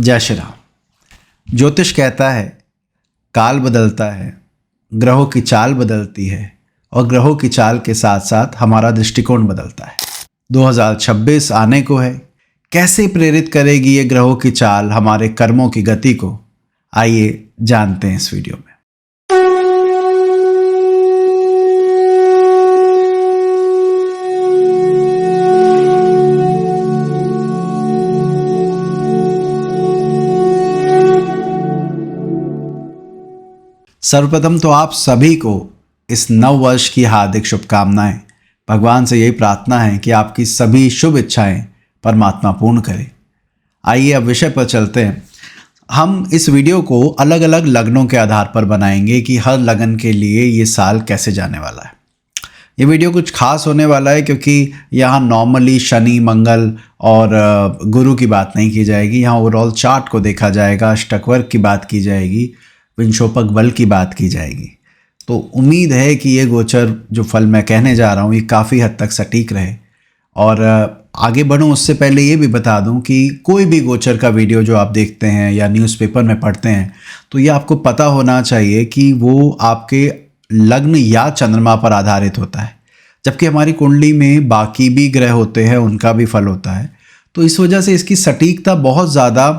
जय श्री राम। ज्योतिष कहता है काल बदलता है, ग्रहों की चाल बदलती है और ग्रहों की चाल के साथ साथ हमारा दृष्टिकोण बदलता है। 2026 आने को है। कैसे प्रेरित करेगी ये ग्रहों की चाल हमारे कर्मों की गति को? आइए जानते हैं इस वीडियो में। सर्वप्रथम तो आप सभी को इस नव वर्ष की हार्दिक शुभकामनाएं। भगवान से यही प्रार्थना है कि आपकी सभी शुभ इच्छाएं परमात्मा पूर्ण करे। आइए अब विषय पर चलते हैं। हम इस वीडियो को अलग अलग लग्नों के आधार पर बनाएंगे कि हर लगन के लिए ये साल कैसे जाने वाला है। ये वीडियो कुछ खास होने वाला है क्योंकि यहाँ नॉर्मली शनि, मंगल और गुरु की बात नहीं की जाएगी। यहाँ ओवरऑल चार्ट को देखा जाएगा, अष्टकवर्ग की बात की जाएगी, विंशोपक बल की बात की जाएगी। तो उम्मीद है कि ये गोचर जो फल मैं कहने जा रहा हूँ ये काफ़ी हद तक सटीक रहे। और आगे बढ़ूँ उससे पहले ये भी बता दूँ कि कोई भी गोचर का वीडियो जो आप देखते हैं या न्यूज़पेपर में पढ़ते हैं तो ये आपको पता होना चाहिए कि वो आपके लग्न या चंद्रमा पर आधारित होता है, जबकि हमारी कुंडली में बाकी भी ग्रह होते हैं, उनका भी फल होता है। तो इस वजह से इसकी सटीकता बहुत ज़्यादा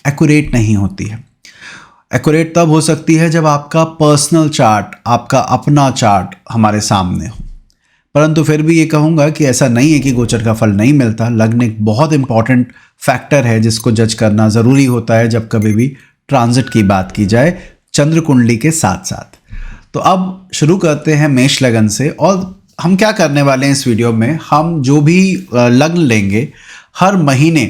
एक्यूरेट नहीं होती है। एक्यूरेट तब हो सकती है जब आपका पर्सनल चार्ट, आपका अपना चार्ट हमारे सामने हो। परंतु फिर भी ये कहूँगा कि ऐसा नहीं है कि गोचर का फल नहीं मिलता। लग्न एक बहुत इंपॉर्टेंट फैक्टर है जिसको जज करना ज़रूरी होता है जब कभी भी ट्रांजिट की बात की जाए चंद्र कुंडली के साथ साथ। तो अब शुरू करते हैं मेष लगन से। और हम क्या करने वाले हैं इस वीडियो में, हम जो भी लग्न लेंगे हर महीने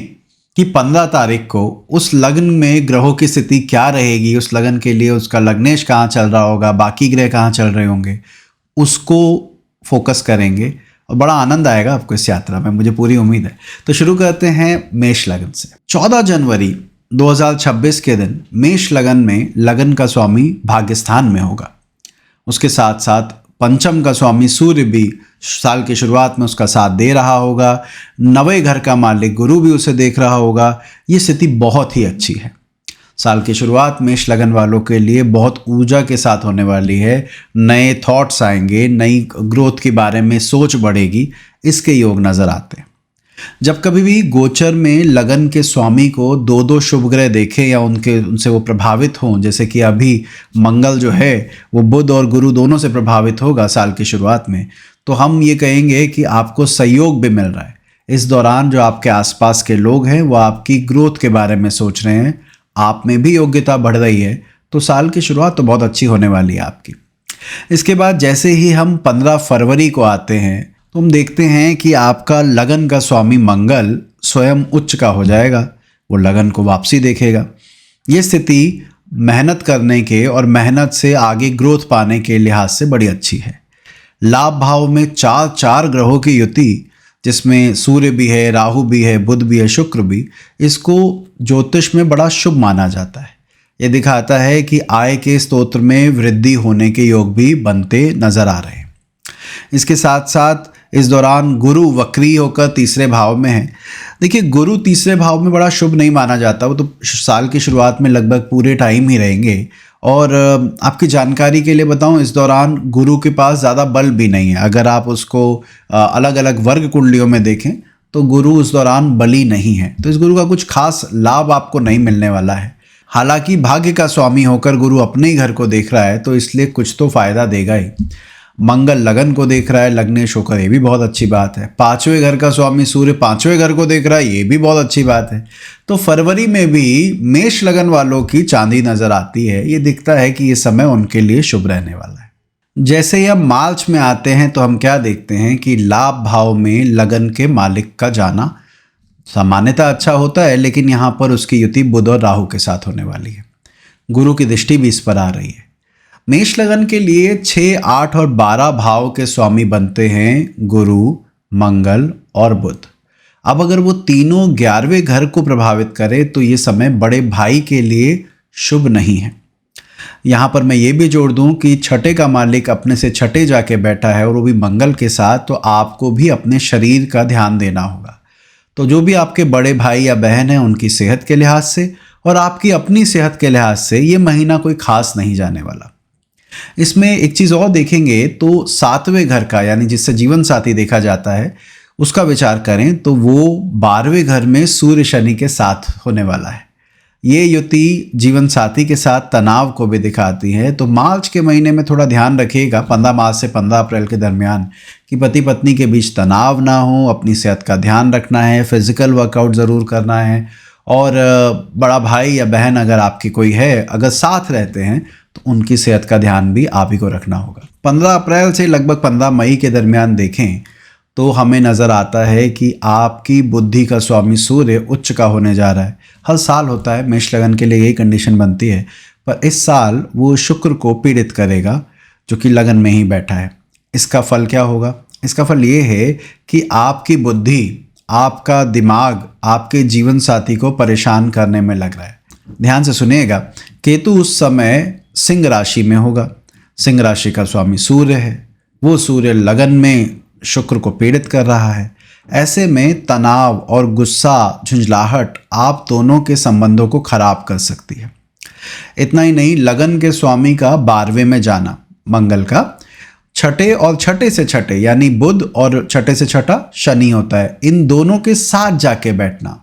कि 15 तारीख को उस लग्न में ग्रहों की स्थिति क्या रहेगी, उस लगन के लिए उसका लग्नेश कहाँ चल रहा होगा, बाकी ग्रह कहाँ चल रहे होंगे, उसको फोकस करेंगे और बड़ा आनंद आएगा आपको इस यात्रा में, मुझे पूरी उम्मीद है। तो शुरू करते हैं मेष लगन से। 14 जनवरी 2026 के दिन मेष लगन में लगन का स्वामी भाग्यस्थान में होगा। उसके साथ साथ पंचम का स्वामी सूर्य भी साल की शुरुआत में उसका साथ दे रहा होगा। नवे घर का मालिक गुरु भी उसे देख रहा होगा। ये स्थिति बहुत ही अच्छी है। साल की शुरुआत मेष लगन वालों के लिए बहुत ऊर्जा के साथ होने वाली है। नए थॉट्स आएंगे, नई ग्रोथ के बारे में सोच बढ़ेगी, इसके योग नज़र आते हैं। जब कभी भी गोचर में लगन के स्वामी को दो दो शुभ ग्रह देखें या उनसे वो प्रभावित हों, जैसे कि अभी मंगल जो है वो बुध और गुरु दोनों से प्रभावित होगा साल की शुरुआत में, तो हम ये कहेंगे कि आपको सहयोग भी मिल रहा है। इस दौरान जो आपके आसपास के लोग हैं वो आपकी ग्रोथ के बारे में सोच रहे हैं, आप में भी योग्यता बढ़ रही है। तो साल की शुरुआत तो बहुत अच्छी होने वाली है आपकी। इसके बाद जैसे ही हम 15 फरवरी को आते हैं तो हम देखते हैं कि आपका लगन का स्वामी मंगल स्वयं उच्च का हो जाएगा, वो लगन को वापसी देखेगा। ये स्थिति मेहनत करने के और मेहनत से आगे ग्रोथ पाने के लिहाज से बड़ी अच्छी है। लाभ भाव में चार ग्रहों की युति, जिसमें सूर्य भी है, राहु भी है, बुध भी है, शुक्र भी, इसको ज्योतिष में बड़ा शुभ माना जाता है। ये दिखाता है कि आय के स्तोत्र में वृद्धि होने के योग भी बनते नजर आ रहे हैं। इसके साथ साथ इस दौरान गुरु वक्री होकर तीसरे भाव में है। देखिए, गुरु तीसरे भाव में बड़ा शुभ नहीं माना जाता, वो तो साल की शुरुआत में लगभग पूरे टाइम ही रहेंगे। और आपकी जानकारी के लिए बताऊं, इस दौरान गुरु के पास ज़्यादा बल भी नहीं है। अगर आप उसको अलग अलग वर्ग कुंडलियों में देखें तो गुरु उस दौरान बली नहीं है, तो इस गुरु का कुछ खास लाभ आपको नहीं मिलने वाला है। हालांकि भाग्य का स्वामी होकर गुरु अपने ही घर को देख रहा है तो इसलिए कुछ तो फायदा देगा ही। मंगल लगन को देख रहा है लग्नेश होकर, ये भी बहुत अच्छी बात है। 5वें घर का स्वामी सूर्य 5वें घर को देख रहा है, ये भी बहुत अच्छी बात है। तो फरवरी में भी मेष लगन वालों की चांदी नजर आती है। ये दिखता है कि ये समय उनके लिए शुभ रहने वाला है। जैसे ही हम मार्च में आते हैं तो हम क्या देखते हैं कि लाभ भाव में लगन के मालिक का जाना सामान्यतः अच्छा होता है, लेकिन यहाँ पर उसकी युति बुध और राहु के साथ होने वाली है। गुरु की दृष्टि भी इस पर आ रही है। मेष लगन के लिए 6, 8 और 12 भाव के स्वामी बनते हैं गुरु, मंगल और बुध। अब अगर वो तीनों 11वें घर को प्रभावित करे तो ये समय बड़े भाई के लिए शुभ नहीं है। यहाँ पर मैं ये भी जोड़ दूँ कि छठे का मालिक अपने से छठे जाके बैठा है और वो भी मंगल के साथ, तो आपको भी अपने शरीर का ध्यान देना होगा। तो जो भी आपके बड़े भाई या बहन हैं उनकी सेहत के लिहाज से और आपकी अपनी सेहत के लिहाज से ये महीना कोई खास नहीं जाने वाला। इसमें एक चीज़ और देखेंगे तो 7वें घर का, यानी जिससे जीवन साथी देखा जाता है, उसका विचार करें तो वो 12वें घर में सूर्य शनि के साथ होने वाला है। ये युति जीवन साथी के साथ तनाव को भी दिखाती है। तो मार्च के महीने में थोड़ा ध्यान रखिएगा, 15 मार्च से 15 अप्रैल के दरमियान, कि पति पत्नी के बीच तनाव ना हो। अपनी सेहत का ध्यान रखना है, फिजिकल वर्कआउट ज़रूर करना है। और बड़ा भाई या बहन अगर आपकी कोई है, अगर साथ रहते हैं तो उनकी सेहत का ध्यान भी आप ही को रखना होगा। 15 अप्रैल से लगभग 15 मई के दरमियान देखें तो हमें नज़र आता है कि आपकी बुद्धि का स्वामी सूर्य उच्च का होने जा रहा है। हर साल होता है, मेष लगन के लिए यही कंडीशन बनती है, पर इस साल वो शुक्र को पीड़ित करेगा जो कि लगन में ही बैठा है। इसका फल क्या होगा? इसका फल ये है कि आपकी बुद्धि, आपका दिमाग आपके जीवन साथी को परेशान करने में लग रहा है। ध्यान से सुनिएगा, केतु उस समय सिंह राशि में होगा। सिंह राशि का स्वामी सूर्य है, वो सूर्य लगन में शुक्र को पीड़ित कर रहा है। ऐसे में तनाव और गुस्सा, झुंझलाहट आप दोनों के संबंधों को खराब कर सकती है। इतना ही नहीं, लगन के स्वामी का 12वें में जाना, मंगल का छठे और छठे से छठे यानी बुध और छठे से छठा शनि होता है, इन दोनों के साथ जाके बैठना,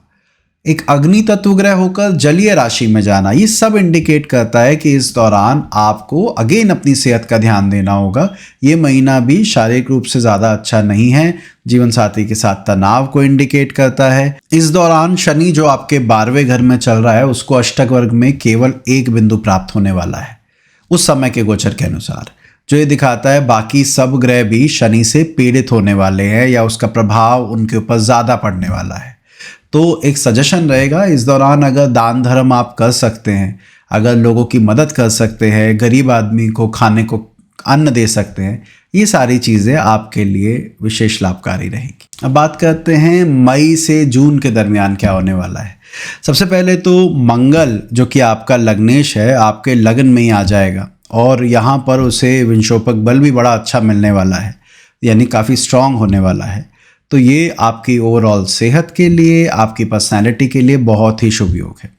एक अग्नि तत्व ग्रह होकर जलीय राशि में जाना, ये सब इंडिकेट करता है कि इस दौरान आपको अगेन अपनी सेहत का ध्यान देना होगा। ये महीना भी शारीरिक रूप से ज़्यादा अच्छा नहीं है। जीवन साथी के साथ तनाव को इंडिकेट करता है। इस दौरान शनि जो आपके 12वें घर में चल रहा है, उसको अष्टक वर्ग में केवल 1 बिंदु प्राप्त होने वाला है उस समय के गोचर के अनुसार, जो ये दिखाता है बाकी सब ग्रह भी शनि से पीड़ित होने वाले हैं या उसका प्रभाव उनके ऊपर ज़्यादा पड़ने वाला है। तो एक सजेशन रहेगा, इस दौरान अगर दान धर्म आप कर सकते हैं, अगर लोगों की मदद कर सकते हैं, गरीब आदमी को खाने को अन्न दे सकते हैं, ये सारी चीज़ें आपके लिए विशेष लाभकारी रहेगी। अब बात करते हैं मई से जून के दरमियान क्या होने वाला है। सबसे पहले तो मंगल जो कि आपका लग्नेश है, आपके लगन में ही आ जाएगा और यहाँ पर उसे विंशोपक बल भी बड़ा अच्छा मिलने वाला है, यानी काफ़ी स्ट्रांग होने वाला है। तो ये आपकी ओवरऑल सेहत के लिए, आपकी पर्सनैलिटी के लिए बहुत ही शुभ योग है।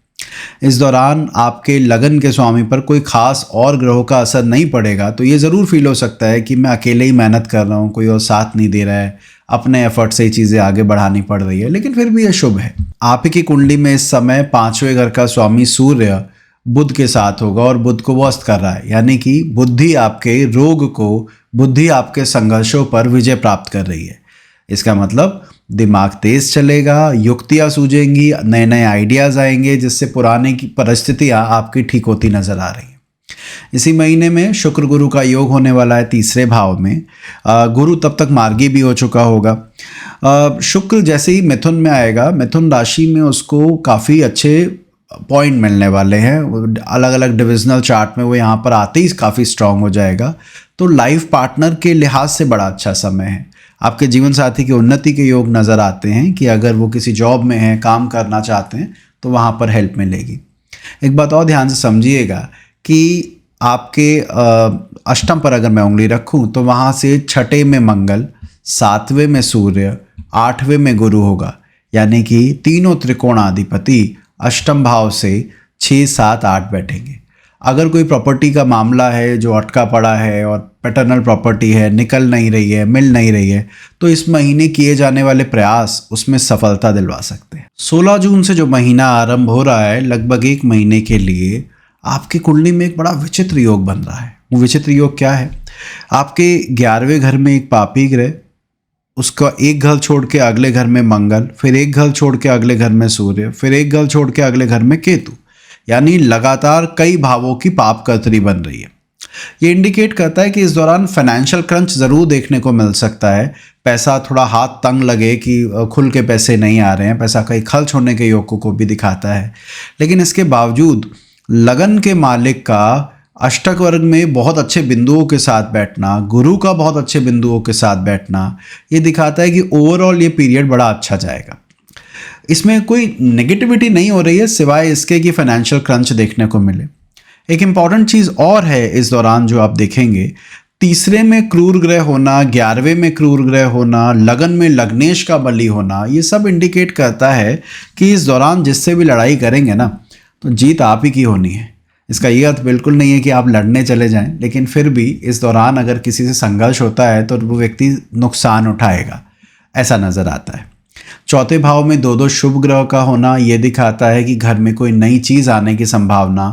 इस दौरान आपके लगन के स्वामी पर कोई खास और ग्रहों का असर नहीं पड़ेगा, तो ये ज़रूर फील हो सकता है कि मैं अकेले ही मेहनत कर रहा हूँ, कोई और साथ नहीं दे रहा है, अपने एफर्ट से ही चीज़ें आगे बढ़ानी पड़ रही है, लेकिन फिर भी ये शुभ है। आप ही की कुंडली में इस समय 5वें घर का स्वामी सूर्य बुध के साथ होगा और बुध को वो अस्त कर रहा है, यानी कि बुद्धि आपके रोग को, बुद्धि आपके संघर्षों पर विजय प्राप्त कर रही है। इसका मतलब दिमाग तेज चलेगा, युक्तियाँ सूझेंगी, नए नए आइडियाज़ आएंगे, जिससे पुराने की परिस्थितियाँ आपकी ठीक होती नज़र आ रही हैं। इसी महीने में शुक्र गुरु का योग होने वाला है 3रे भाव में। गुरु तब तक मार्गी भी हो चुका होगा। शुक्र जैसे ही मिथुन में आएगा, मिथुन राशि में उसको काफ़ी अच्छे पॉइंट मिलने वाले हैं। अलग अलग डिविजनल चार्ट में वो यहाँ पर आते ही काफ़ी स्ट्रांग हो जाएगा। तो लाइफ पार्टनर के लिहाज से बड़ा अच्छा समय है। आपके जीवन साथी की उन्नति के योग नज़र आते हैं कि अगर वो किसी जॉब में हैं, काम करना चाहते हैं, तो वहाँ पर हेल्प मिलेगी। एक बात और ध्यान से समझिएगा कि आपके अष्टम पर अगर मैं उंगली रखूँ तो वहाँ से 6ठे में मंगल, 7वें में सूर्य, 8वें में गुरु होगा, यानी कि तीनों त्रिकोणाधिपति अष्टम भाव से 6, 7, 8 बैठेंगे। अगर कोई प्रॉपर्टी का मामला है जो अटका पड़ा है और पैटर्नल प्रॉपर्टी है, निकल नहीं रही है, मिल नहीं रही है, तो इस महीने किए जाने वाले प्रयास उसमें सफलता दिलवा सकते हैं। 16 जून से जो महीना आरंभ हो रहा है, लगभग 1 महीने के लिए आपकी कुंडली में एक बड़ा विचित्र योग बन रहा है। वो विचित्र योग क्या है? आपके 11वें घर में एक पापी ग्रह, उसका एक घर छोड़ के अगले घर में मंगल, फिर एक घर छोड़ के अगले घर में सूर्य, फिर एक घर छोड़ के अगले घर में केतु, यानी लगातार कई भावों की पाप कर्तरी बन रही है। ये इंडिकेट करता है कि इस दौरान फाइनेंशियल क्रंच ज़रूर देखने को मिल सकता है। पैसा थोड़ा हाथ तंग लगे कि खुल के पैसे नहीं आ रहे हैं, पैसा कहीं खर्च होने के योग को भी दिखाता है। लेकिन इसके बावजूद लगन के मालिक का अष्टक वर्ग में बहुत अच्छे बिंदुओं के साथ बैठना, गुरु का बहुत अच्छे बिंदुओं के साथ बैठना, ये दिखाता है कि ओवरऑल ये पीरियड बड़ा अच्छा जाएगा। इसमें कोई नेगेटिविटी नहीं हो रही है सिवाय इसके कि फाइनेंशियल क्रंच देखने को मिले। एक इम्पॉर्टेंट चीज़ और है इस दौरान जो आप देखेंगे, 3रे में क्रूर ग्रह होना, 11वें में क्रूर ग्रह होना, लगन में लग्नेश का बली होना, ये सब इंडिकेट करता है कि इस दौरान जिससे भी लड़ाई करेंगे ना, तो जीत आप ही की होनी है। इसका ये अर्थ बिल्कुल नहीं है कि आप लड़ने चले जाएं, लेकिन फिर भी इस दौरान अगर किसी से संघर्ष होता है तो वो व्यक्ति नुकसान उठाएगा, ऐसा नज़र आता है। चौथे भाव में दो दो शुभ ग्रह का होना ये दिखाता है कि घर में कोई नई चीज़ आने की संभावना,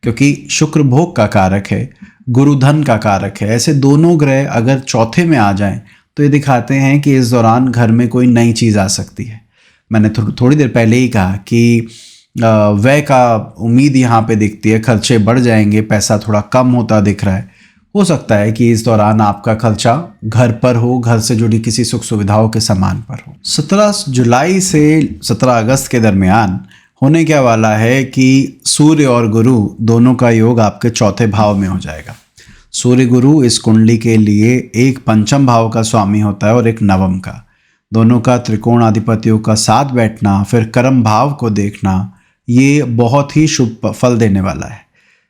क्योंकि शुक्र भोग का कारक है, गुरु धन का कारक है। ऐसे दोनों ग्रह अगर चौथे में आ जाएं तो ये दिखाते हैं कि इस दौरान घर में कोई नई चीज़ आ सकती है। मैंने थोड़ी देर पहले ही कहा कि व्यय का उम्मीद यहाँ पे दिखती है, खर्चे बढ़ जाएंगे, पैसा थोड़ा कम होता दिख रहा है। हो सकता है कि इस दौरान आपका खर्चा घर पर हो, घर से जुड़ी किसी सुख सुविधाओं के सामान पर हो। 17 जुलाई से 17 अगस्त के दरमियान होने क्या वाला है कि सूर्य और गुरु दोनों का योग आपके चौथे भाव में हो जाएगा। सूर्य गुरु इस कुंडली के लिए एक पंचम भाव का स्वामी होता है और एक नवम का। दोनों का त्रिकोण अधिपतियों का साथ बैठना, फिर कर्म भाव को देखना, ये बहुत ही शुभ फल देने वाला है।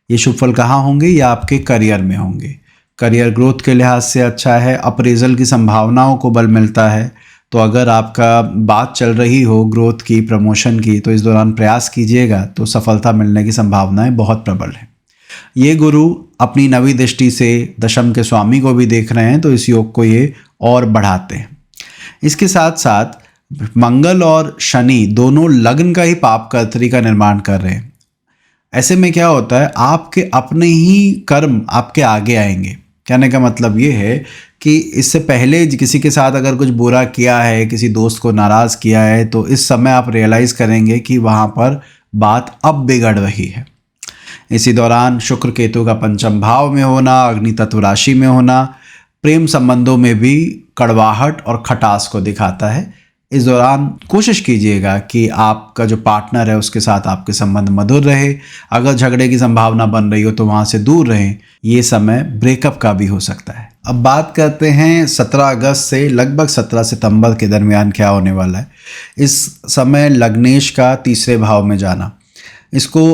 ये शुभ फल कहाँ होंगे? ये आपके करियर में होंगे। करियर ग्रोथ के लिहाज से अच्छा है, अप्रेजल की संभावनाओं को बल मिलता है। तो अगर आपका बात चल रही हो ग्रोथ की, प्रमोशन की, तो इस दौरान प्रयास कीजिएगा तो सफलता मिलने की संभावनाएं बहुत प्रबल है। ये गुरु अपनी नवी दृष्टि से दशम के स्वामी को भी देख रहे हैं, तो इस योग को ये और बढ़ाते हैं। इसके साथ साथ मंगल और शनि दोनों लग्न का ही पाप कर्तरी का निर्माण कर रहे हैं। ऐसे में क्या होता है, आपके अपने ही कर्म आपके आगे आएंगे। कहने का मतलब ये है कि इससे पहले किसी के साथ अगर कुछ बुरा किया है, किसी दोस्त को नाराज़ किया है, तो इस समय आप रियलाइज़ करेंगे कि वहाँ पर बात अब बिगड़ रही है। इसी दौरान शुक्र केतु का पंचम भाव में होना, अग्नि तत्व राशि में होना, प्रेम संबंधों में भी कड़वाहट और खटास को दिखाता है। इस दौरान कोशिश कीजिएगा कि आपका जो पार्टनर है उसके साथ आपके संबंध मधुर रहे। अगर झगड़े की संभावना बन रही हो तो वहाँ से दूर रहें। ये समय ब्रेकअप का भी हो सकता है। अब बात करते हैं 17 अगस्त से लगभग 17 सितंबर के दरमियान क्या होने वाला है। इस समय लग्नेश का तीसरे भाव में जाना, इसको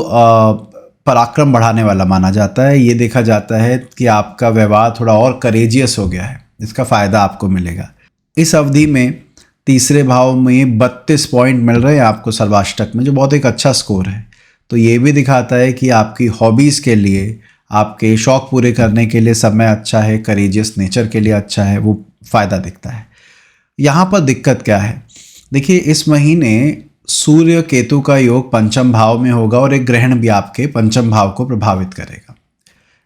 पराक्रम बढ़ाने वाला माना जाता है। ये देखा जाता है कि आपका व्यवहार थोड़ा और करेजियस हो गया है, इसका फ़ायदा आपको मिलेगा। इस अवधि में तीसरे भाव में 32 पॉइंट मिल रहे हैं आपको सर्वाष्टक में, जो बहुत एक अच्छा स्कोर है। तो ये भी दिखाता है कि आपकी हॉबीज़ के लिए, आपके शौक़ पूरे करने के लिए समय अच्छा है, करेजियस नेचर के लिए अच्छा है, वो फ़ायदा दिखता है। यहाँ पर दिक्कत क्या है? देखिए, इस महीने सूर्य केतु का योग पंचम भाव में होगा और एक ग्रहण भी आपके पंचम भाव को प्रभावित करेगा।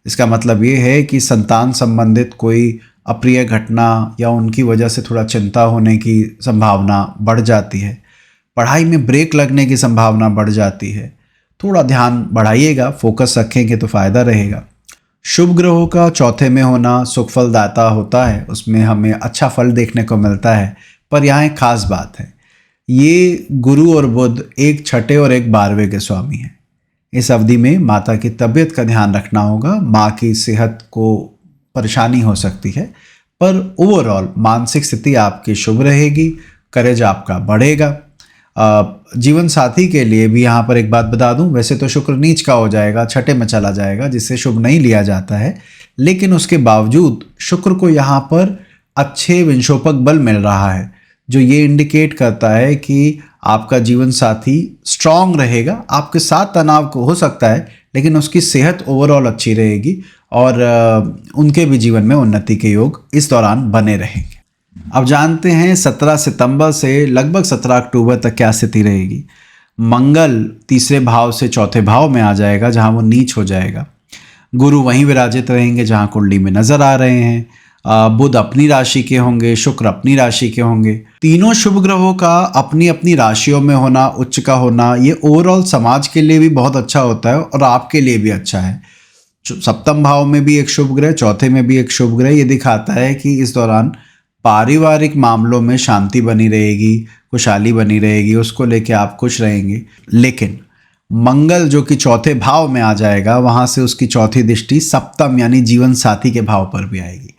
इसका मतलब ये है कि संतान संबंधित कोई अप्रिय घटना या उनकी वजह से थोड़ा चिंता होने की संभावना बढ़ जाती है। पढ़ाई में ब्रेक लगने की संभावना बढ़ जाती है। थोड़ा ध्यान बढ़ाइएगा, फोकस रखेंगे तो फ़ायदा रहेगा। शुभ ग्रहों का चौथे में होना सुख फलदाता होता है, उसमें हमें अच्छा फल देखने को मिलता है। पर यहाँ एक खास बात है, ये गुरु और बुध एक छठे और एक 12वें के स्वामी हैं। इस अवधि में माता की तबीयत का ध्यान रखना होगा। माँ की सेहत को परेशानी हो सकती है, पर ओवरऑल मानसिक स्थिति आपकी शुभ रहेगी, करेज आपका बढ़ेगा। जीवन साथी के लिए भी यहाँ पर एक बात बता दूं, वैसे तो शुक्र नीच का हो जाएगा, छठे में चला जाएगा, जिससे शुभ नहीं लिया जाता है, लेकिन उसके बावजूद शुक्र को यहाँ पर अच्छे विंशोपक बल मिल रहा है, जो ये इंडिकेट करता है कि आपका जीवन साथी स्ट्रांग रहेगा। आपके साथ तनाव को हो सकता है, लेकिन उसकी सेहत ओवरऑल अच्छी रहेगी और उनके भी जीवन में उन्नति के योग इस दौरान बने रहेंगे। अब जानते हैं 17 सितंबर से लगभग 17 अक्टूबर तक क्या स्थिति रहेगी। मंगल तीसरे भाव से चौथे भाव में आ जाएगा, जहां वो नीच हो जाएगा। गुरु वहीं विराजित रहेंगे जहां कुंडली में नजर आ रहे हैं। बुध अपनी राशि के होंगे, शुक्र अपनी राशि के होंगे। तीनों शुभ ग्रहों का अपनी अपनी राशियों में होना, उच्च का होना, ये ओवरऑल समाज के लिए भी बहुत अच्छा होता है और आपके लिए भी अच्छा है। सप्तम भाव में भी एक शुभ ग्रह, चौथे में भी एक शुभ ग्रह, ये दिखाता है कि इस दौरान पारिवारिक मामलों में शांति बनी रहेगी, खुशहाली बनी रहेगी, उसको लेके आप खुश रहेंगे। लेकिन मंगल जो कि चौथे भाव में आ जाएगा, वहाँ से उसकी चौथी दृष्टि सप्तम यानी जीवन साथी के भाव पर भी आएगी।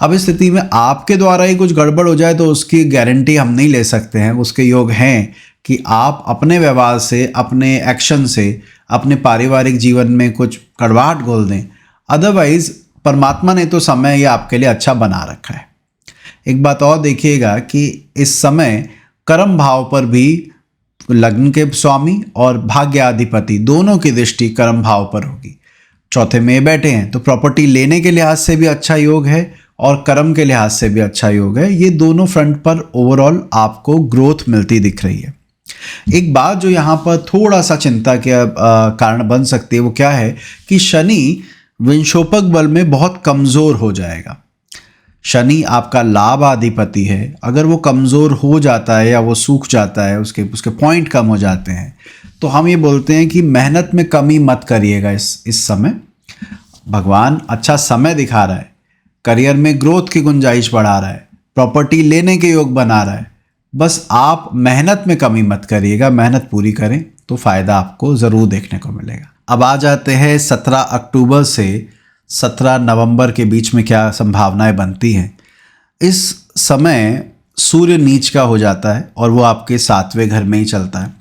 अब इस स्थिति में आपके द्वारा ही कुछ गड़बड़ हो जाए तो उसकी गारंटी हम नहीं ले सकते हैं। उसके योग हैं कि आप अपने व्यवहार से, अपने एक्शन से, अपने पारिवारिक जीवन में कुछ कड़वाहट घोल दें। अदरवाइज परमात्मा ने तो समय ये आपके लिए अच्छा बना रखा है। एक बात और देखिएगा कि इस समय कर्म भाव पर भी लग्न के स्वामी और भाग्याधिपति दोनों की दृष्टि कर्म भाव पर होगी। चौथे में बैठे हैं तो प्रॉपर्टी लेने के लिहाज से भी अच्छा योग है और कर्म के लिहाज से भी अच्छा योग है। ये दोनों फ्रंट पर ओवरऑल आपको ग्रोथ मिलती दिख रही है। एक बात जो यहाँ पर थोड़ा सा चिंता के कारण बन सकती है वो क्या है कि शनि विंशोपक बल में बहुत कमज़ोर हो जाएगा। शनि आपका लाभ अधिपति है, अगर वो कमज़ोर हो जाता है या वो सूख जाता है, उसके पॉइंट कम हो जाते हैं, तो हम ये बोलते हैं कि मेहनत में कमी मत करिएगा। इस समय भगवान अच्छा समय दिखा रहा है, करियर में ग्रोथ की गुंजाइश बढ़ा रहा है, प्रॉपर्टी लेने के योग बना रहा है। बस आप मेहनत में कमी मत करिएगा, मेहनत पूरी करें तो फ़ायदा आपको ज़रूर देखने को मिलेगा। अब आ जाते हैं 17 अक्टूबर से 17 नवंबर के बीच में क्या संभावनाएं बनती हैं। इस समय सूर्य नीच का हो जाता है और वो आपके 7वें घर में ही चलता है।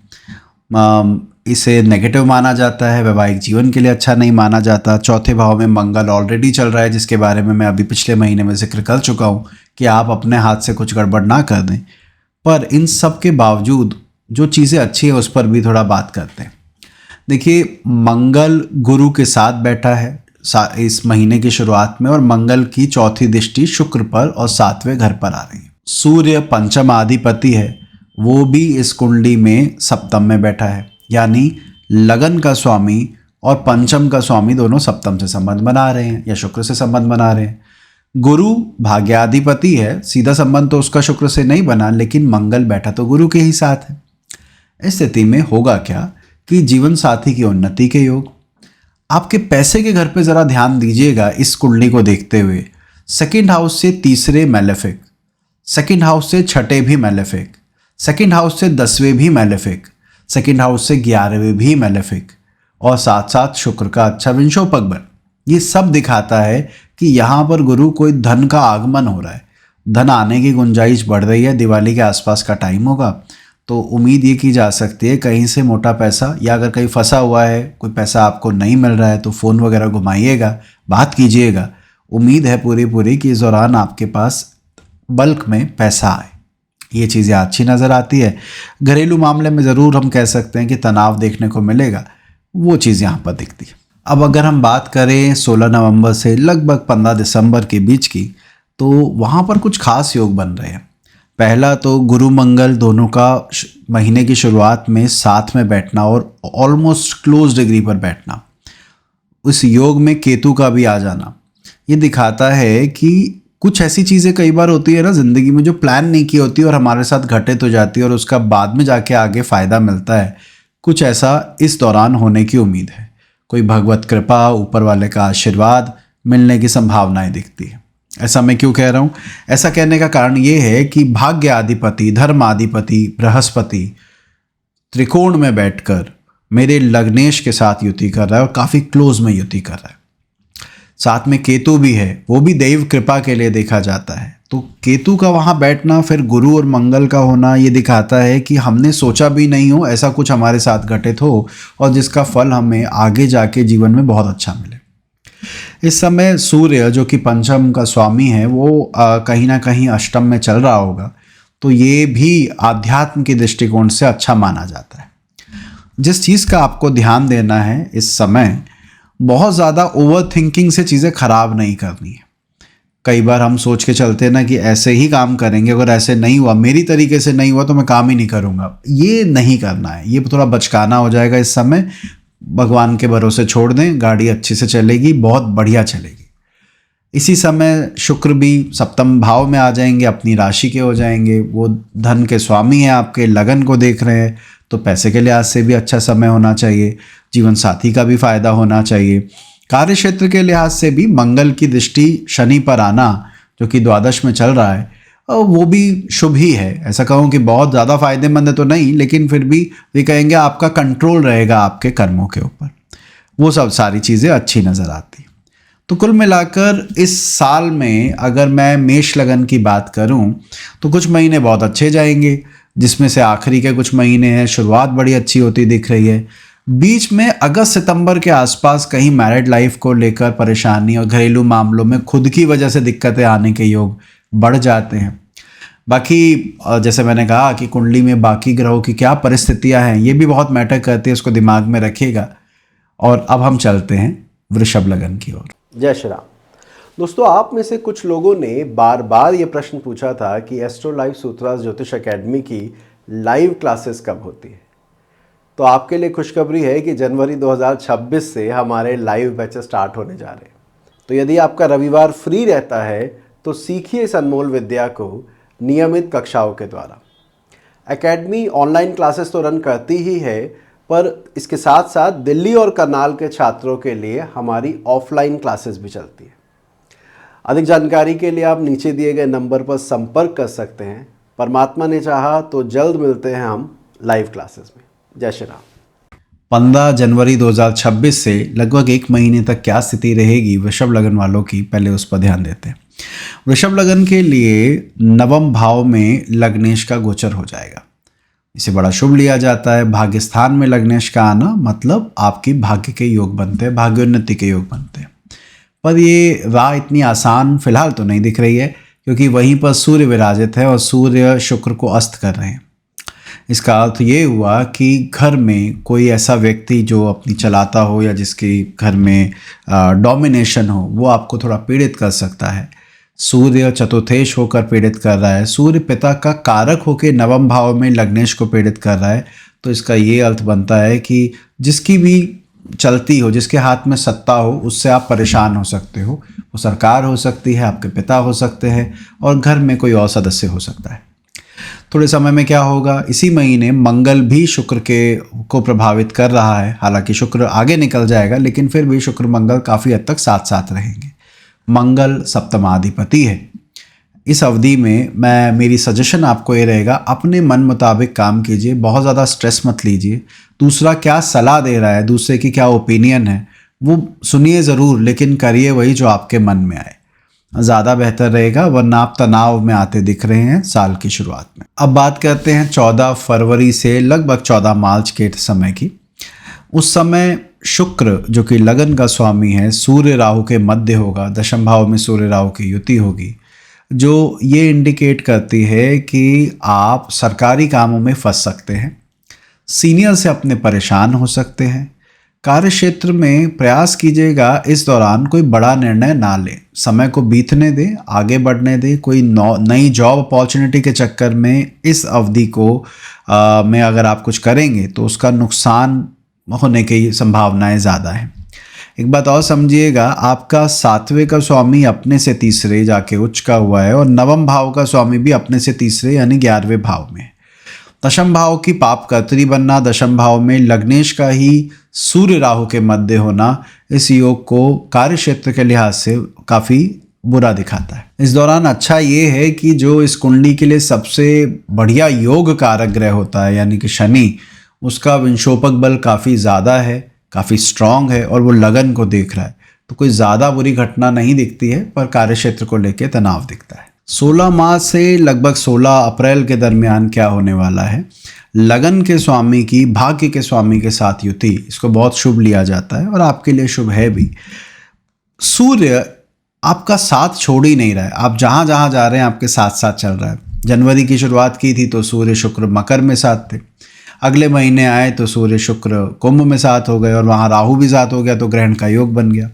इसे नेगेटिव माना जाता है, वैवाहिक जीवन के लिए अच्छा नहीं माना जाता। चौथे भाव में मंगल ऑलरेडी चल रहा है, जिसके बारे में मैं अभी पिछले महीने में जिक्र कर चुका हूँ कि आप अपने हाथ से कुछ गड़बड़ ना कर दें। पर इन सब के बावजूद जो चीज़ें अच्छी है उस पर भी थोड़ा बात करते हैं। देखिए, मंगल गुरु के साथ बैठा है इस महीने की शुरुआत में और मंगल की चौथी दृष्टि शुक्र पर और 7वें घर पर आ रही है। सूर्य पंचम अधिपति है, वो भी इस कुंडली में सप्तम में बैठा है, यानी लगन का स्वामी और पंचम का स्वामी दोनों सप्तम से संबंध बना रहे हैं या शुक्र से संबंध बना रहे हैं। गुरु भाग्याधिपति है, सीधा संबंध तो उसका शुक्र से नहीं बना, लेकिन मंगल बैठा तो गुरु के ही साथ है। इस स्थिति में होगा क्या कि जीवन साथी की उन्नति के योग। आपके पैसे के घर पे ज़रा ध्यान दीजिएगा इस कुंडली को देखते हुए। सेकंड हाउस से तीसरे मैलेफिक, सेकंड हाउस से छठे भी मैलेफिक, सेकंड हाउस से 10वें भी मैलेफिक, सेकंड हाउस से 11वें भी मैलेफिक और साथ साथ शुक्र का अच्छा विंशोपक बल। ये सब दिखाता है कि यहाँ पर गुरु कोई धन का आगमन हो रहा है, धन आने की गुंजाइश बढ़ रही है। दिवाली के आसपास का टाइम होगा तो उम्मीद ये की जा सकती है कहीं से मोटा पैसा, या अगर कहीं फंसा हुआ है कोई पैसा आपको नहीं मिल रहा है तो फ़ोन वगैरह घुमाइएगा, बात कीजिएगा। उम्मीद है पूरी कि इस दौरान आपके पास बल्क में पैसा आए। ये चीज़ें अच्छी नज़र आती है। घरेलू मामले में ज़रूर हम कह सकते हैं कि तनाव देखने को मिलेगा, वो चीज़ यहाँ पर दिखती है। अब अगर हम बात करें 16 नवंबर से लगभग 15 दिसंबर के बीच की, तो वहाँ पर कुछ खास योग बन रहे हैं। पहला तो गुरु मंगल दोनों का महीने की शुरुआत में साथ में बैठना और ऑलमोस्ट क्लोज डिग्री पर बैठना, उस योग में केतु का भी आ जाना, ये दिखाता है कि कुछ ऐसी चीज़ें कई बार होती है ना ज़िंदगी में जो प्लान नहीं की होती और हमारे साथ घटित हो जाती है और उसका बाद में जाके आगे फ़ायदा मिलता है। कुछ ऐसा इस दौरान होने की उम्मीद है। कोई भगवत कृपा, ऊपर वाले का आशीर्वाद मिलने की संभावनाएं दिखती है। ऐसा मैं क्यों कह रहा हूँ? ऐसा कहने का कारण ये है कि भाग्याधिपति, धर्माधिपति बृहस्पति त्रिकोण में बैठकर मेरे लग्नेश के साथ युति कर रहा है और काफ़ी क्लोज में युति कर रहा है। साथ में केतु भी है, वो भी दैव कृपा के लिए देखा जाता है। तो केतु का वहाँ बैठना, फिर गुरु और मंगल का होना, ये दिखाता है कि हमने सोचा भी नहीं हो ऐसा कुछ हमारे साथ घटित हो और जिसका फल हमें आगे जाके जीवन में बहुत अच्छा मिले। इस समय सूर्य जो कि पंचम का स्वामी है वो कहीं ना कहीं अष्टम में चल रहा होगा, तो ये भी आध्यात्म के दृष्टिकोण से अच्छा माना जाता है। जिस चीज़ का आपको ध्यान देना है इस समय, बहुत ज़्यादा ओवर थिंकिंग से चीज़ें ख़राब नहीं करनी है। कई बार हम सोच के चलते हैं ना कि ऐसे ही काम करेंगे, अगर ऐसे नहीं हुआ, मेरी तरीके से नहीं हुआ तो मैं काम ही नहीं करूँगा। ये नहीं करना है, ये थोड़ा बचकाना हो जाएगा इस समय। भगवान के भरोसे छोड़ दें, गाड़ी अच्छे से चलेगी, बहुत बढ़िया चलेगी। इसी समय शुक्र भी सप्तम भाव में आ जाएंगे, अपनी राशि के हो जाएंगे। वो धन के स्वामी हैं, आपके लगन को देख रहे हैं, तो पैसे के लिहाज से भी अच्छा समय होना चाहिए। जीवन साथी का भी फायदा होना चाहिए। कार्य क्षेत्र के लिहाज से भी मंगल की दृष्टि शनि पर आना, जो कि द्वादश में चल रहा है, वो भी शुभ ही है। ऐसा कहूँ कि बहुत ज़्यादा फायदेमंद है तो नहीं, लेकिन फिर भी ये कहेंगे आपका कंट्रोल रहेगा आपके कर्मों के ऊपर। वो सब सारी चीज़ें अच्छी नज़र आती। तो कुल मिलाकर इस साल में अगर मैं मेष लगन की बात करूं तो कुछ महीने बहुत अच्छे जाएंगे, जिसमें से आखिरी के कुछ महीने हैं शुरुआत बड़ी अच्छी होती दिख रही है। बीच में अगस्त सितंबर के आसपास कहीं मैरिड लाइफ को लेकर परेशानी और घरेलू मामलों में खुद की वजह से दिक्कतें आने के योग बढ़ जाते हैं। बाकी जैसे मैंने कहा कि कुंडली में बाकी ग्रहों की क्या परिस्थितियां हैं ये भी बहुत मैटर करती है, उसको दिमाग में रखिएगा। और अब हम चलते हैं वृषभ लगन की ओर। जय श्री राम। दोस्तों, आप में से कुछ लोगों ने बार बार ये प्रश्न पूछा था कि एस्ट्रो लाइफ सूत्रास ज्योतिष एकेडमी की लाइव क्लासेस कब होती है। तो आपके लिए खुशखबरी है कि जनवरी 2026 से हमारे लाइव बैचेस स्टार्ट होने जा रहे हैं। तो यदि आपका रविवार फ्री रहता है तो सीखिए इस अनमोल विद्या को नियमित कक्षाओं के द्वारा। एकेडमी ऑनलाइन क्लासेस तो रन करती ही है, पर इसके साथ साथ दिल्ली और करनाल के छात्रों के लिए हमारी ऑफलाइन क्लासेस भी चलती है। अधिक जानकारी के लिए आप नीचे दिए गए नंबर पर संपर्क कर सकते हैं। परमात्मा ने चाहा तो जल्द मिलते हैं हम लाइव क्लासेस में। जय श्री राम। 15 जनवरी 2026 से लगभग 1 महीने तक क्या स्थिति रहेगी वृषभ लगन वालों की, पहले उस पर ध्यान देते हैं। वृषभ लगन के लिए नवम भाव में लग्नेश का गोचर हो जाएगा। इसे बड़ा शुभ लिया जाता है। भाग्य स्थान में लग्नेश का आना मतलब आपकी भाग्य के योग बनते हैं, भाग्योन्नति के योग बनते हैं। पर ये राह इतनी आसान फिलहाल तो नहीं दिख रही है, क्योंकि वहीं पर सूर्य विराजित है और सूर्य शुक्र को अस्त कर रहे हैं। इसका अर्थ ये हुआ कि घर में कोई ऐसा व्यक्ति जो अपनी चलाता हो या जिसके घर में डोमिनेशन हो, वो आपको थोड़ा पीड़ित कर सकता है। सूर्य चतुर्थेश होकर पीड़ित कर रहा है, सूर्य पिता का कारक होकर नवम भाव में लग्नेश को पीड़ित कर रहा है। तो इसका ये अर्थ बनता है कि जिसकी भी चलती हो, जिसके हाथ में सत्ता हो, उससे आप परेशान हो सकते हो। वो सरकार हो सकती है, आपके पिता हो सकते हैं, और घर में कोई और सदस्य हो सकता है। थोड़े समय में क्या होगा, इसी महीने मंगल भी शुक्र को प्रभावित कर रहा है। हालांकि शुक्र आगे निकल जाएगा, लेकिन फिर भी शुक्र मंगल काफ़ी हद तक साथ साथ रहेंगे। मंगल सप्तमाधिपति है। इस अवधि में मेरी सजेशन आपको ये रहेगा, अपने मन मुताबिक काम कीजिए, बहुत ज़्यादा स्ट्रेस मत लीजिए। दूसरा क्या सलाह दे रहा है, दूसरे की क्या ओपिनियन है, वो सुनिए ज़रूर, लेकिन करिए वही जो आपके मन में आए, ज़्यादा बेहतर रहेगा। वरना आप तनाव में आते दिख रहे हैं साल की शुरुआत में। अब बात करते हैं 14 फरवरी से लगभग 14 मार्च के समय की। उस समय शुक्र जो कि लगन का स्वामी है, सूर्य राहु के मध्य होगा। दशम भाव में सूर्य राहु की युति होगी, जो ये इंडिकेट करती है कि आप सरकारी कामों में फंस सकते हैं, सीनियर से अपने परेशान हो सकते हैं। कार्य क्षेत्र में प्रयास कीजिएगा इस दौरान कोई बड़ा निर्णय ना लें, समय को बीतने दें, आगे बढ़ने दें। कोई नई जॉब अपॉर्चुनिटी के चक्कर में इस अवधि को में अगर आप कुछ करेंगे तो उसका नुकसान होने की संभावनाएं ज़्यादा हैं। एक बात और समझिएगा, आपका 7वें का स्वामी अपने से तीसरे जाके उच्च का हुआ है, और नवम भाव का स्वामी भी अपने से तीसरे यानी 11वें भाव में। दशम भाव की पाप कर्त्री बनना, दशम भाव में लग्नेश का ही सूर्य राहु के मध्य होना इस योग को कार्य क्षेत्र के लिहाज से काफ़ी बुरा दिखाता है। इस दौरान अच्छा ये है कि जो इस कुंडली के लिए सबसे बढ़िया योग कारक ग्रह होता है यानी कि शनि, उसका विंशोपक बल काफ़ी ज़्यादा है, काफ़ी स्ट्रांग है, और वो लगन को देख रहा है। तो कोई ज़्यादा बुरी घटना नहीं दिखती है, पर कार्य क्षेत्र को लेकर तनाव दिखता है। 16 मार्च से लगभग 16 अप्रैल के दरमियान क्या होने वाला है, लगन के स्वामी की भाग्य के स्वामी के साथ युति, इसको बहुत शुभ लिया जाता है और आपके लिए शुभ है भी। सूर्य आपका साथ छोड़ ही नहीं रहा है, आप जहाँ जहाँ जा रहे हैं आपके साथ साथ चल रहा है। जनवरी की शुरुआत की थी तो सूर्य शुक्र मकर में साथ थे, अगले महीने आए तो सूर्य शुक्र कुंभ में साथ हो गए, और वहाँ राहु भी साथ हो गया तो ग्रहण का योग बन गया।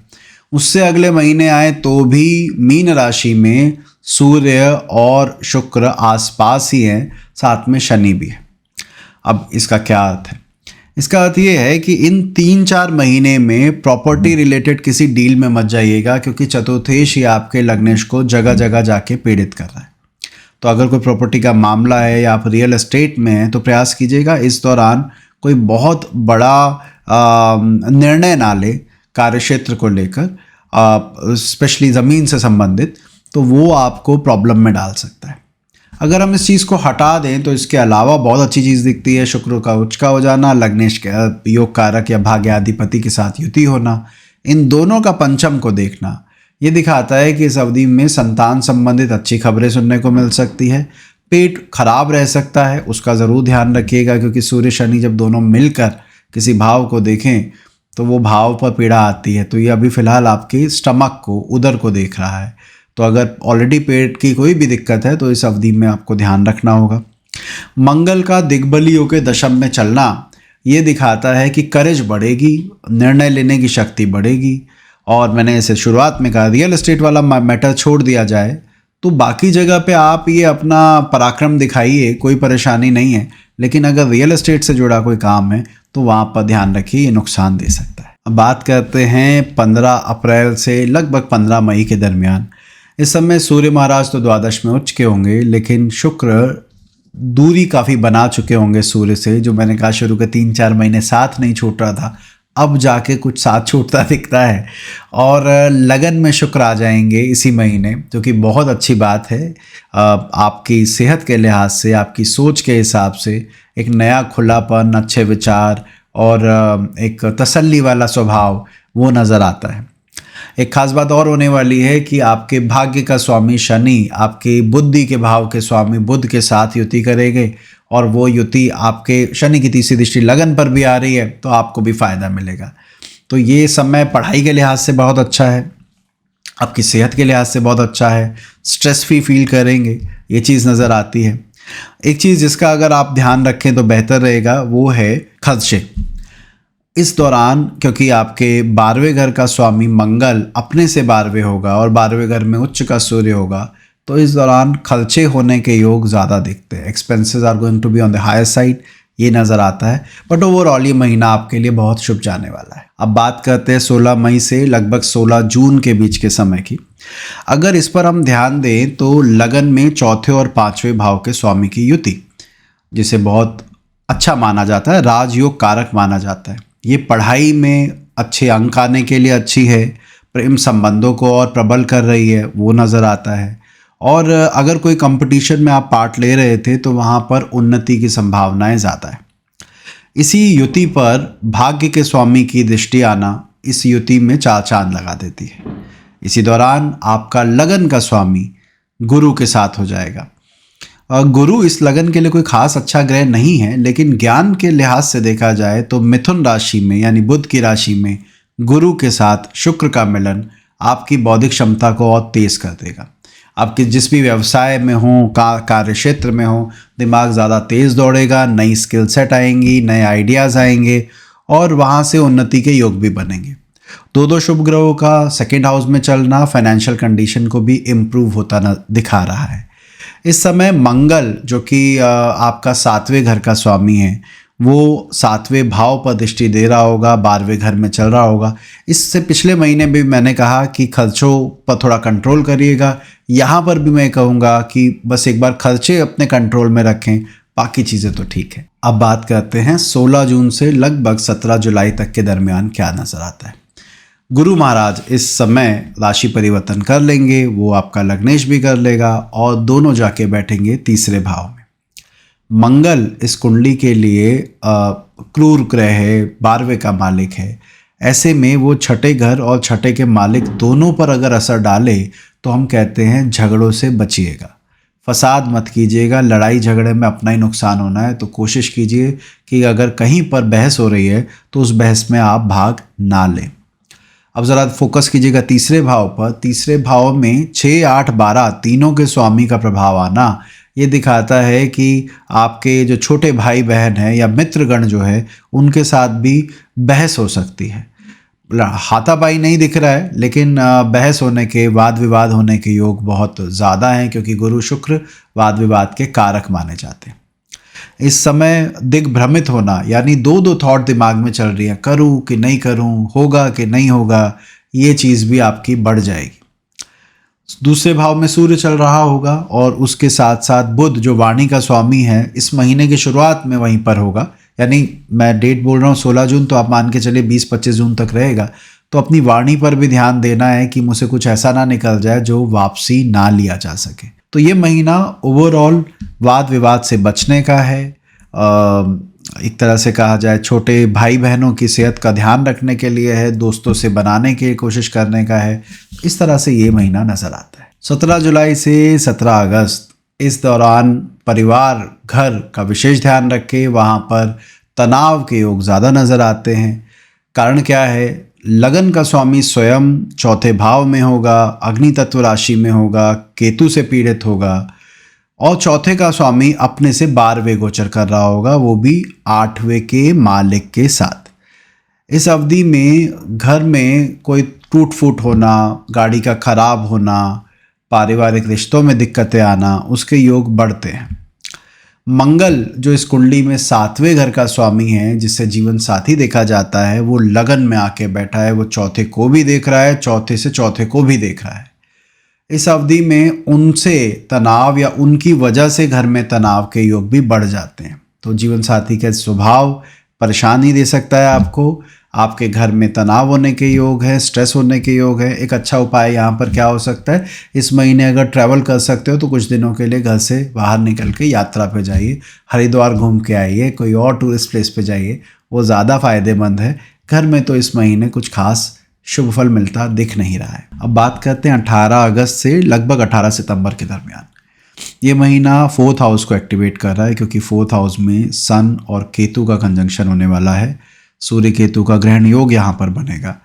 उससे अगले महीने आए तो भी मीन राशि में सूर्य और शुक्र आसपास ही हैं, साथ में शनि भी है। अब इसका क्या अर्थ है? इसका अर्थ ये है कि इन 3-4 महीने में प्रॉपर्टी रिलेटेड किसी डील में मत जाइएगा, क्योंकि चतुर्थेश ही आपके लग्नेश को जगह जगह जाके पीड़ित कर रहा है। तो अगर कोई प्रॉपर्टी का मामला है या आप रियल एस्टेट में हैं तो प्रयास कीजिएगा इस दौरान कोई बहुत बड़ा निर्णय ना ले कार्यक्षेत्र को लेकर, स्पेशली ज़मीन से संबंधित, तो वो आपको प्रॉब्लम में डाल सकता है। अगर हम इस चीज़ को हटा दें तो इसके अलावा बहुत अच्छी चीज़ दिखती है। शुक्र का उच्च का हो जाना, लग्नेश के योग कारक या भाग्याधिपति के साथ युति होना, इन दोनों का पंचम को देखना ये दिखाता है कि इस अवधि में संतान संबंधित अच्छी खबरें सुनने को मिल सकती है। पेट खराब रह सकता है, उसका ज़रूर ध्यान रखिएगा, क्योंकि सूर्य शनि जब दोनों मिलकर किसी भाव को देखें तो वो भाव पर पीड़ा आती है। तो ये अभी फ़िलहाल आपके स्टमक को, उदर को देख रहा है। तो अगर ऑलरेडी पेट की कोई भी दिक्कत है तो इस अवधि में आपको ध्यान रखना होगा। मंगल का दिग्बली होकर दशम में चलना ये दिखाता है कि करेज बढ़ेगी, निर्णय लेने की शक्ति बढ़ेगी। और मैंने इसे शुरुआत में कहा, रियल एस्टेट वाला मैटर छोड़ दिया जाए तो बाकी जगह पे आप ये अपना पराक्रम दिखाइए, कोई परेशानी नहीं है। लेकिन अगर रियल एस्टेट से जुड़ा कोई काम है तो वहाँ पर ध्यान रखिए, ये नुकसान दे सकता है। अब बात करते हैं 15 अप्रैल से लगभग 15 मई के दरमियान। इस समय सूर्य महाराज तो द्वादश में उच्च के होंगे, लेकिन शुक्र दूरी काफ़ी बना चुके होंगे सूर्य से। जो मैंने कहा शुरू के 3-4 महीने साथ नहीं छूट रहा था, अब जाके कुछ साथ छूटता दिखता है। और लगन में शुक्र आ जाएंगे इसी महीने, जो कि बहुत अच्छी बात है। आपकी सेहत के लिहाज से, आपकी सोच के हिसाब से एक नया खुलापन, अच्छे विचार और एक तसल्ली वाला स्वभाव वो नज़र आता है। एक खास बात और होने वाली है कि आपके भाग्य का स्वामी शनि आपके बुद्धि के भाव के स्वामी बुध के साथ युति करेंगे, और वो युति आपके शनि की तीसरी दृष्टि लगन पर भी आ रही है, तो आपको भी फायदा मिलेगा। तो ये समय पढ़ाई के लिहाज से बहुत अच्छा है, आपकी सेहत के लिहाज से बहुत अच्छा है, स्ट्रेस फ्री फील करेंगे, ये चीज़ नज़र आती है। एक चीज़ जिसका अगर आप ध्यान रखें तो बेहतर रहेगा, वो है खर्चे। इस दौरान क्योंकि आपके 12वें घर का स्वामी मंगल अपने से 12वें होगा और 12वें घर में उच्च का सूर्य होगा, तो इस दौरान खर्चे होने के योग ज़्यादा दिखते हैं। Expenses are going to be on the higher side, ये नज़र आता है। बट ओवरऑल ये महीना आपके लिए बहुत शुभ जाने वाला है। अब बात करते हैं 16 मई से लगभग 16 जून के बीच के समय की। अगर इस पर हम ध्यान दें तो लगन में चौथे और 5वें भाव के स्वामी की युति, जिसे बहुत अच्छा माना जाता है, राजयोग कारक माना जाता है। ये पढ़ाई में अच्छे अंक आने के लिए अच्छी है, प्रेम संबंधों को और प्रबल कर रही है, वो नज़र आता है। और अगर कोई कंपटीशन में आप पार्ट ले रहे थे तो वहाँ पर उन्नति की संभावनाएं ज़्यादा है। इसी युति पर भाग्य के स्वामी की दृष्टि आना इस युति में 4 चांद लगा देती है। इसी दौरान आपका लगन का स्वामी गुरु के साथ हो जाएगा। गुरु इस लगन के लिए कोई खास अच्छा ग्रह नहीं है, लेकिन ज्ञान के लिहाज से देखा जाए तो मिथुन राशि में यानी बुध की राशि में गुरु के साथ शुक्र का मिलन आपकी बौद्धिक क्षमता को और तेज कर देगा। आपके जिस भी व्यवसाय में हो, कार्य क्षेत्र में हो, दिमाग ज़्यादा तेज़ दौड़ेगा, नई स्किल सेट आएंगी, नए आइडियाज़ आएंगे और वहाँ से उन्नति के योग भी बनेंगे। दो शुभ ग्रहों का सेकेंड हाउस में चलना फाइनेंशियल कंडीशन को भी इम्प्रूव होता दिखा रहा है। इस समय मंगल जो कि आपका 7वें घर का स्वामी है, वो 7वें भाव पर दृष्टि दे रहा होगा, 12वें घर में चल रहा होगा। इससे पिछले महीने भी मैंने कहा कि खर्चों पर थोड़ा कंट्रोल करिएगा। यहाँ पर भी मैं कहूँगा कि बस एक बार खर्चे अपने कंट्रोल में रखें, बाकी चीज़ें तो ठीक है। अब बात करते हैं 16 जून से लगभग 17 जुलाई तक के दरमियान क्या नज़र आता है। गुरु महाराज इस समय राशि परिवर्तन कर लेंगे, वो आपका लग्नेश भी कर लेगा और दोनों जाके बैठेंगे तीसरे भाव में। मंगल इस कुंडली के लिए क्रूर ग्रह है, 12वें का मालिक है। ऐसे में वो छठे घर और छठे के मालिक दोनों पर अगर असर डाले तो हम कहते हैं झगड़ों से बचिएगा, फसाद मत कीजिएगा। लड़ाई झगड़े में अपना ही नुकसान होना है, तो कोशिश कीजिए कि अगर कहीं पर बहस हो रही है तो उस बहस में आप भाग ना लें। अब ज़रा फोकस कीजिएगा तीसरे भाव पर। तीसरे भाव में 6, 8, 12 तीनों के स्वामी का प्रभाव आना ये दिखाता है कि आपके जो छोटे भाई बहन हैं या मित्रगण जो है उनके साथ भी बहस हो सकती है। हाथापाई नहीं दिख रहा है, लेकिन बहस होने के, वाद विवाद होने के योग बहुत ज़्यादा हैं, क्योंकि गुरु शुक्र वाद विवाद के कारक माने जाते हैं। इस समय दिग्भ्रमित होना यानी दो थॉट दिमाग में चल रही है, करूं कि नहीं करूं, होगा कि नहीं होगा, ये चीज़ भी आपकी बढ़ जाएगी। दूसरे भाव में सूर्य चल रहा होगा और उसके साथ साथ बुध जो वाणी का स्वामी है इस महीने की शुरुआत में वहीं पर होगा। यानी मैं डेट बोल रहा हूँ 16 जून, तो आप मान के चलिए 20-25 जून तक रहेगा। तो अपनी वाणी पर भी ध्यान देना है कि मुझसे कुछ ऐसा ना निकल जाए जो वापसी ना लिया जा सके। तो ये महीना ओवरऑल वाद विवाद से बचने का है। एक तरह से कहा जाए छोटे भाई बहनों की सेहत का ध्यान रखने के लिए है, दोस्तों से बनाने की कोशिश करने का है। इस तरह से ये महीना नज़र आता है। 17 जुलाई से 17 अगस्त इस दौरान परिवार घर का विशेष ध्यान रखें। वहाँ पर तनाव के योग ज़्यादा नज़र आते हैं। कारण क्या है? लगन का स्वामी स्वयं चौथे भाव में होगा, अग्नि तत्व राशि में होगा, केतु से पीड़ित होगा और चौथे का स्वामी अपने से 12वें गोचर कर रहा होगा, वो भी 8वें के मालिक के साथ। इस अवधि में घर में कोई टूट फूट होना, गाड़ी का खराब होना, पारिवारिक रिश्तों में दिक्कतें आना, उसके योग बढ़ते हैं। मंगल जो इस कुंडली में 7वें घर का स्वामी है, जिससे जीवन साथी देखा जाता है, वो लगन में आके बैठा है। वो चौथे को भी देख रहा है, चौथे से चौथे को भी देख रहा है। इस अवधि में उनसे तनाव या उनकी वजह से घर में तनाव के योग भी बढ़ जाते हैं। तो जीवन साथी का स्वभाव परेशानी दे सकता है आपको। आपके घर में तनाव होने के योग है, स्ट्रेस होने के योग है। एक अच्छा उपाय यहाँ पर क्या हो सकता है, इस महीने अगर ट्रैवल कर सकते हो तो कुछ दिनों के लिए घर से बाहर निकल के यात्रा पे जाइए, हरिद्वार घूम के आइए, कोई और टूरिस्ट प्लेस पे जाइए, वो ज़्यादा फायदेमंद है। घर में तो इस महीने कुछ खास शुभ फल मिलता दिख नहीं रहा है। अब बात करते हैं 18 अगस्त से लगभग 18 सितंबर के दरमियान। ये महीना 4th हाउस को एक्टिवेट कर रहा है, क्योंकि 4th हाउस में सन और केतु का कंजंक्शन होने वाला है। सूर्य केतु का ग्रहण योग यहाँ पर बनेगा,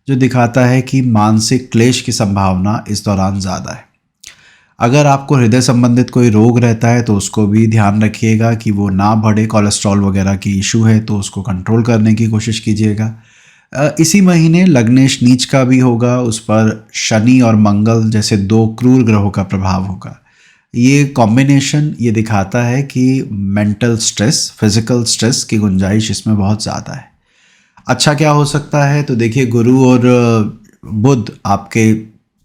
जो दिखाता है कि मानसिक क्लेश की संभावना इस दौरान ज़्यादा है। अगर आपको हृदय संबंधित कोई रोग रहता है तो उसको भी ध्यान रखिएगा कि वो ना बढ़े। कोलेस्ट्रॉल वगैरह की इशू है तो उसको कंट्रोल करने की कोशिश कीजिएगा। इसी महीने लग्नेश नीच का भी होगा, उस पर शनि और मंगल जैसे 2 क्रूर ग्रहों का प्रभाव होगा। ये कॉम्बिनेशन ये दिखाता है कि मेंटल स्ट्रेस, फिजिकल स्ट्रेस की गुंजाइश इसमें बहुत ज़्यादा है। अच्छा क्या हो सकता है, तो देखिए गुरु और बुध आपके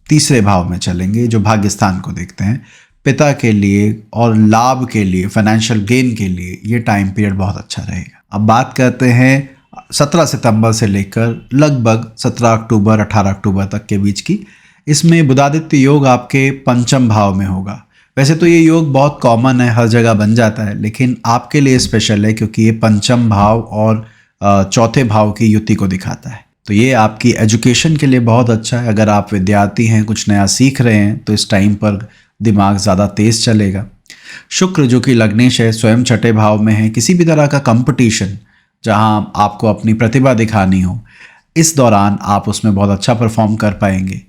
3रे भाव में चलेंगे, जो भाग्य स्थान को देखते हैं। पिता के लिए और लाभ के लिए, फाइनेंशियल गेन के लिए ये टाइम पीरियड बहुत अच्छा रहेगा। अब बात करते हैं 17 सितंबर से लेकर लगभग 17 अक्टूबर 18 अक्टूबर तक के बीच की। इसमें बुधादित्य योग आपके 5म भाव में होगा। वैसे तो ये योग बहुत कॉमन है, हर जगह बन जाता है, लेकिन आपके लिए स्पेशल है क्योंकि ये 5म भाव और 4थे भाव की युति को दिखाता है। तो ये आपकी एजुकेशन के लिए बहुत अच्छा है। अगर आप विद्यार्थी हैं, कुछ नया सीख रहे हैं, तो इस टाइम पर दिमाग ज़्यादा तेज़ चलेगा। शुक्र जो कि लग्नेश है, स्वयं 6ठे भाव में है। किसी भी तरह का कंपटीशन जहां आपको अपनी प्रतिभा दिखानी हो, इस दौरान आप उसमें बहुत अच्छा परफॉर्म कर पाएंगे।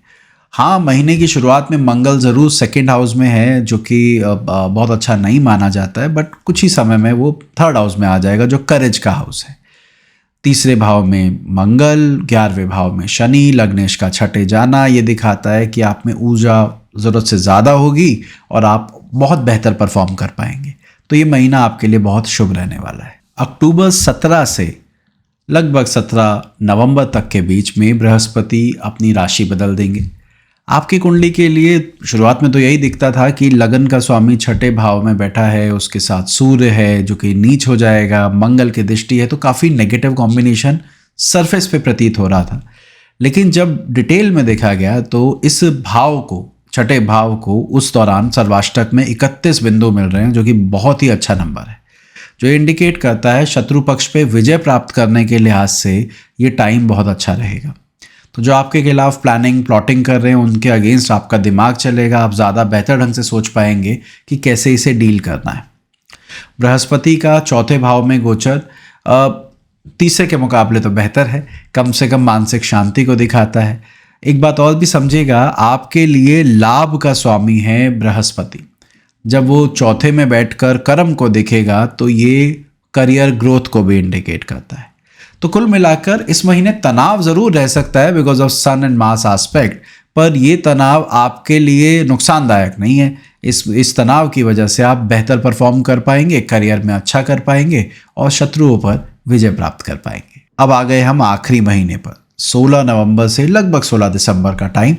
हाँ, महीने की शुरुआत में मंगल ज़रूर 2nd हाउस में है, जो कि बहुत अच्छा नहीं माना जाता है, बट कुछ ही समय में वो 3rd हाउस में आ जाएगा, जो करेज का हाउस है। 3रे भाव में मंगल, 11वें भाव में शनि, लग्नेश का 6ठे जाना ये दिखाता है कि आप में ऊर्जा ज़रूरत से ज़्यादा होगी और आप बहुत बेहतर परफॉर्म कर पाएंगे। तो ये महीना आपके लिए बहुत शुभ रहने वाला है। अक्टूबर 17 से लगभग 17 नवंबर तक के बीच में बृहस्पति अपनी राशि बदल देंगे। आपकी कुंडली के लिए शुरुआत में तो यही दिखता था कि लगन का स्वामी 6ठे भाव में बैठा है, उसके साथ सूर्य है जो कि नीच हो जाएगा, मंगल की दृष्टि है, तो काफ़ी नेगेटिव कॉम्बिनेशन सरफेस पे प्रतीत हो रहा था। लेकिन जब डिटेल में देखा गया तो इस भाव को, 6ठे भाव को, उस दौरान सर्वाष्टक में 31 बिंदु मिल रहे हैं, जो कि बहुत ही अच्छा नंबर है, जो इंडिकेट करता है शत्रु पक्ष पे विजय प्राप्त करने के लिहाज से ये टाइम बहुत अच्छा रहेगा। तो जो आपके खिलाफ प्लानिंग प्लॉटिंग कर रहे हैं, उनके अगेंस्ट आपका दिमाग चलेगा। आप ज़्यादा बेहतर ढंग से सोच पाएंगे कि कैसे इसे डील करना है। बृहस्पति का 4थे भाव में गोचर 3रे के मुकाबले तो बेहतर है, कम से कम मानसिक शांति को दिखाता है। एक बात और भी समझिएगा, आपके लिए लाभ का स्वामी है बृहस्पति। जब वो 4थे में बैठकर कर्म को देखेगा तो ये करियर ग्रोथ को भी इंडिकेट करता है। तो कुल मिलाकर इस महीने तनाव ज़रूर रह सकता है because of sun and Mars aspect, पर ये तनाव आपके लिए नुकसानदायक नहीं है। इस तनाव की वजह से आप बेहतर परफॉर्म कर पाएंगे, करियर में अच्छा कर पाएंगे और शत्रुओं पर विजय प्राप्त कर पाएंगे। अब आ गए हम आखिरी महीने पर, 16 नवंबर से लगभग 16 दिसंबर का टाइम।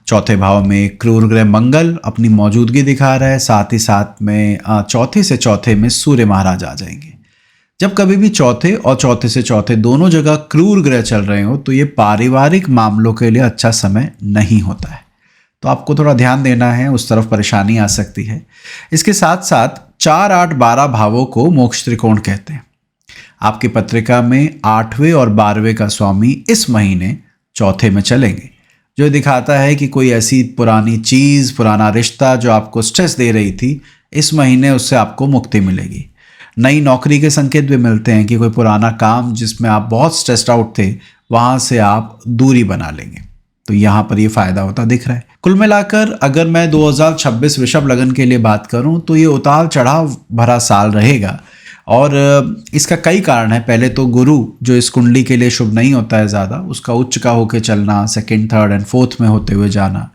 4थे भाव में क्रूर ग्रह मंगल अपनी मौजूदगी दिखा रहा है, साथ ही साथ में 4थे से 4थे में सूर्य महाराज आ जाएंगे। जब कभी भी 4थे और 4थे से 4थे दोनों जगह क्रूर ग्रह चल रहे हो तो ये पारिवारिक मामलों के लिए अच्छा समय नहीं होता है। तो आपको थोड़ा ध्यान देना है, उस तरफ परेशानी आ सकती है। इसके साथ साथ 4, 8, 12 भावों को मोक्ष त्रिकोण कहते हैं। आपकी पत्रिका में 8वें और 12वें का स्वामी इस महीने 4थे में चलेंगे, जो दिखाता है कि कोई ऐसी पुरानी चीज़, पुराना रिश्ता जो आपको स्ट्रेस दे रही थी, इस महीने उससे आपको मुक्ति मिलेगी। नई नौकरी के संकेत भी मिलते हैं कि कोई पुराना काम जिसमें आप बहुत स्ट्रेस्ड आउट थे, वहाँ से आप दूरी बना लेंगे। तो यहाँ पर ये फायदा होता दिख रहा है। कुल मिलाकर अगर मैं 2026 वृषभ लगन के लिए बात करूँ तो ये उतार चढ़ाव भरा साल रहेगा और इसका कई कारण है। पहले तो गुरु जो इस कुंडली के लिए शुभ नहीं होता है ज़्यादा, उसका उच्च का होके चलना, सेकंड, थर्ड एंड फोर्थ में होते हुए जाना,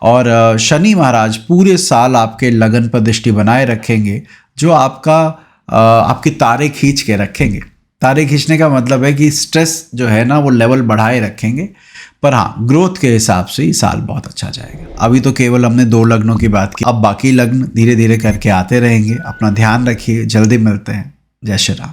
और शनि महाराज पूरे साल आपके लगन पर दृष्टि बनाए रखेंगे, जो आपकी तारे खींच के रखेंगे। तारे खींचने का मतलब है कि स्ट्रेस जो है ना वो लेवल बढ़ाए रखेंगे। पर हाँ, ग्रोथ के हिसाब से ये साल बहुत अच्छा जाएगा। अभी तो केवल हमने 2 लग्नों की बात की, अब बाकी लग्न धीरे धीरे करके आते रहेंगे। अपना ध्यान रखिए, जल्दी मिलते हैं। जय श्री राम।